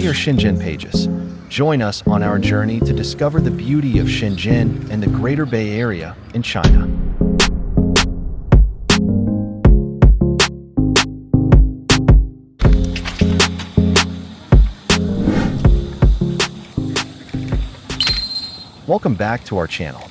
We are Shenzhen Pages. Join us on our journey to discover the beauty of Shenzhen and the Greater Bay Area in China. Welcome back to our channel.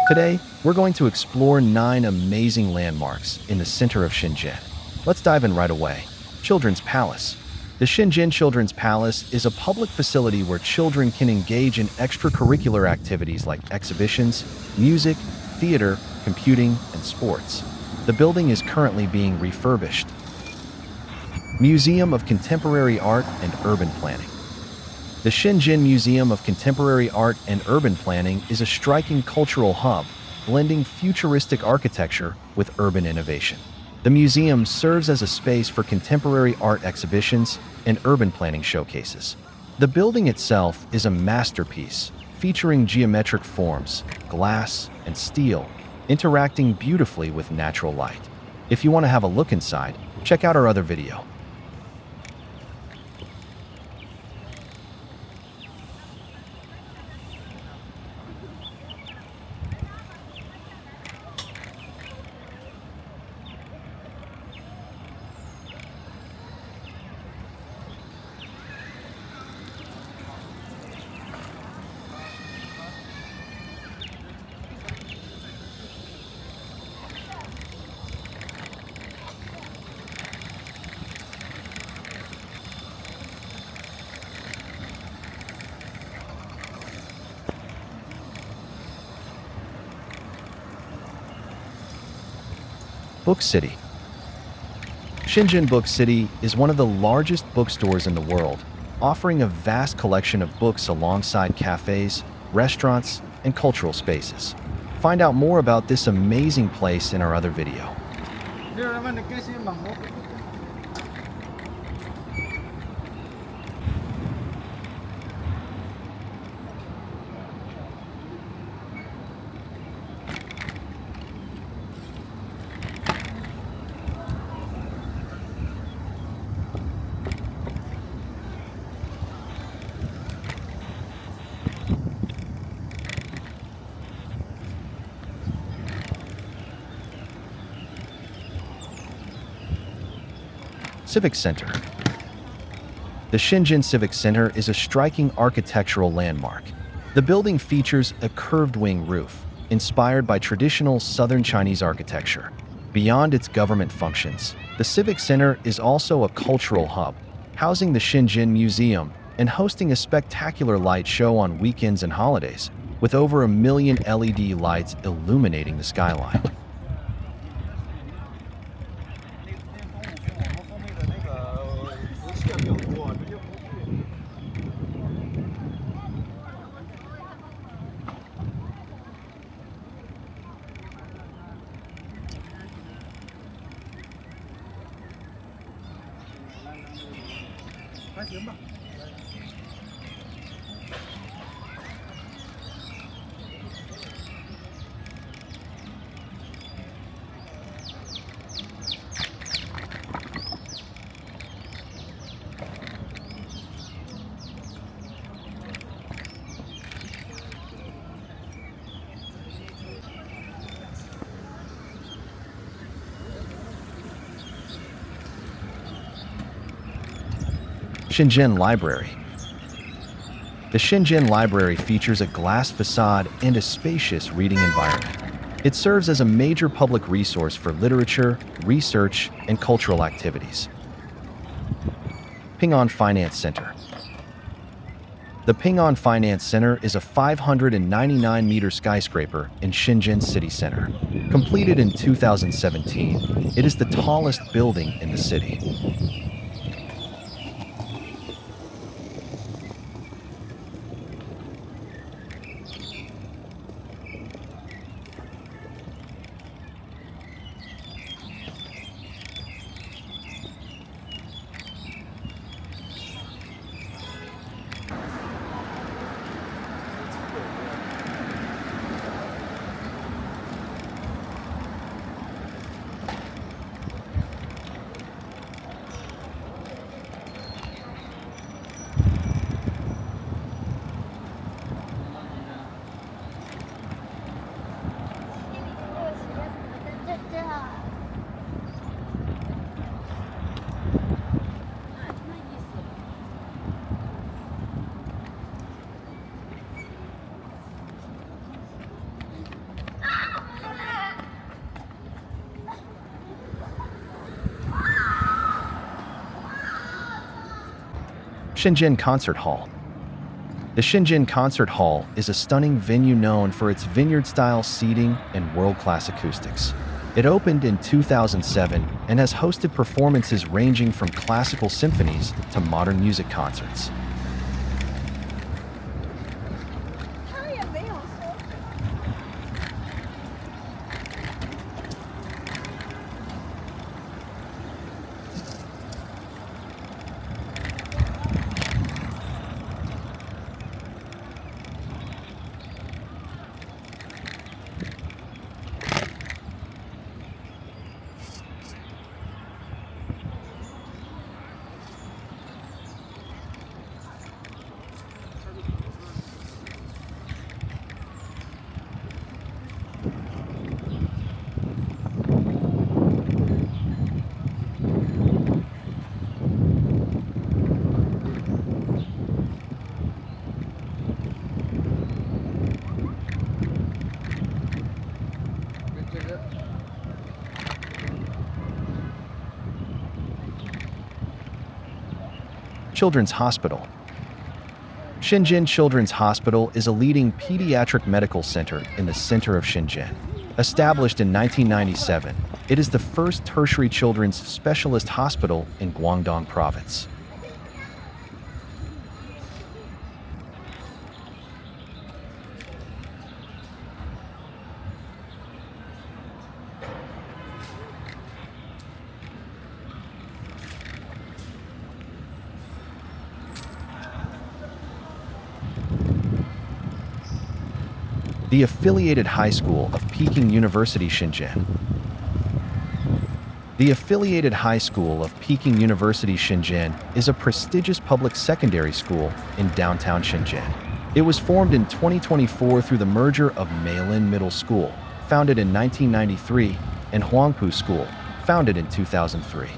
Today, we're going to explore 9 amazing landmarks in the center of Shenzhen. Let's dive in right away. Children's Palace. The Shenzhen Children's Palace is a public facility where children can engage in extracurricular activities like exhibitions, music, theater, computing, and sports. The building is currently being refurbished. Museum of Contemporary Art and Urban Planning. The Shenzhen Museum of Contemporary Art and Urban Planning is a striking cultural hub, blending futuristic architecture with urban innovation. The museum serves as a space for contemporary art exhibitions and urban planning showcases. The building itself is a masterpiece, featuring geometric forms, glass, and steel, interacting beautifully with natural light. If you want to have a look inside, check out our other video. Book City. Shenzhen Book City is one of the largest bookstores in the world, offering a vast collection of books alongside cafes, restaurants, and cultural spaces. Find out more about this amazing place in our other video. Civic Center. The Shenzhen Civic Center is a striking architectural landmark. The building features a curved wing roof, inspired by traditional Southern Chinese architecture. Beyond its government functions, the Civic Center is also a cultural hub, housing the Shenzhen Museum and hosting a spectacular light show on weekends and holidays, with over 1 million LED lights illuminating the skyline. Shenzhen Library. The Shenzhen Library features a glass facade and a spacious reading environment. It serves as a major public resource for literature, research, and cultural activities. Ping An Finance Center. The Ping An Finance Center is a 599-meter skyscraper in Shenzhen City Center. Completed in 2017, it is the tallest building in the city. Shenzhen Concert Hall. The Shenzhen Concert Hall is a stunning venue known for its vineyard-style seating and world-class acoustics. It opened in 2007 and has hosted performances ranging from classical symphonies to modern music concerts. Children's Hospital. Shenzhen Children's Hospital is a leading pediatric medical center in the center of Shenzhen. Established in 1997, it is the first tertiary children's specialist hospital in Guangdong Province. The affiliated high school of Peking University Shenzhen. The affiliated high school of Peking University Shenzhen is a prestigious public secondary school in downtown Shenzhen. It was formed in 2024 through the merger of Meilin Middle School, founded in 1993, and Huangpu School, founded in 2003.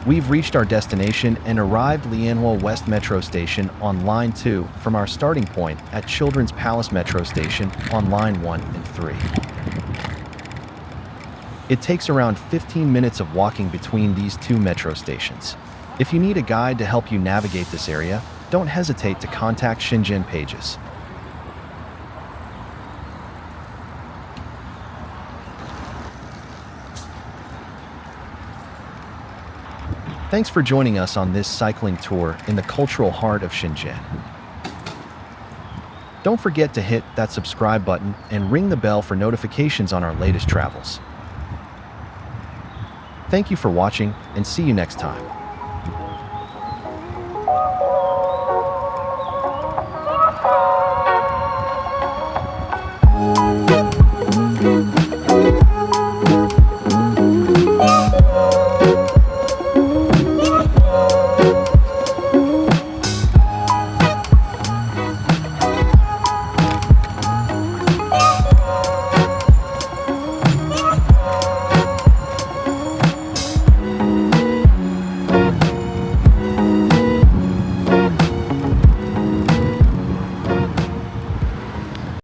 We've reached our destination and arrived Lianhua West Metro Station on Line 2 from our starting point at Children's Palace Metro Station on Line 1 and 3. It takes around 15 minutes of walking between these two metro stations. If you need a guide to help you navigate this area, don't hesitate to contact Shenzhen Pages. Thanks for joining us on this cycling tour in the cultural heart of Shenzhen. Don't forget to hit that subscribe button and ring the bell for notifications on our latest travels. Thank you for watching, and see you next time.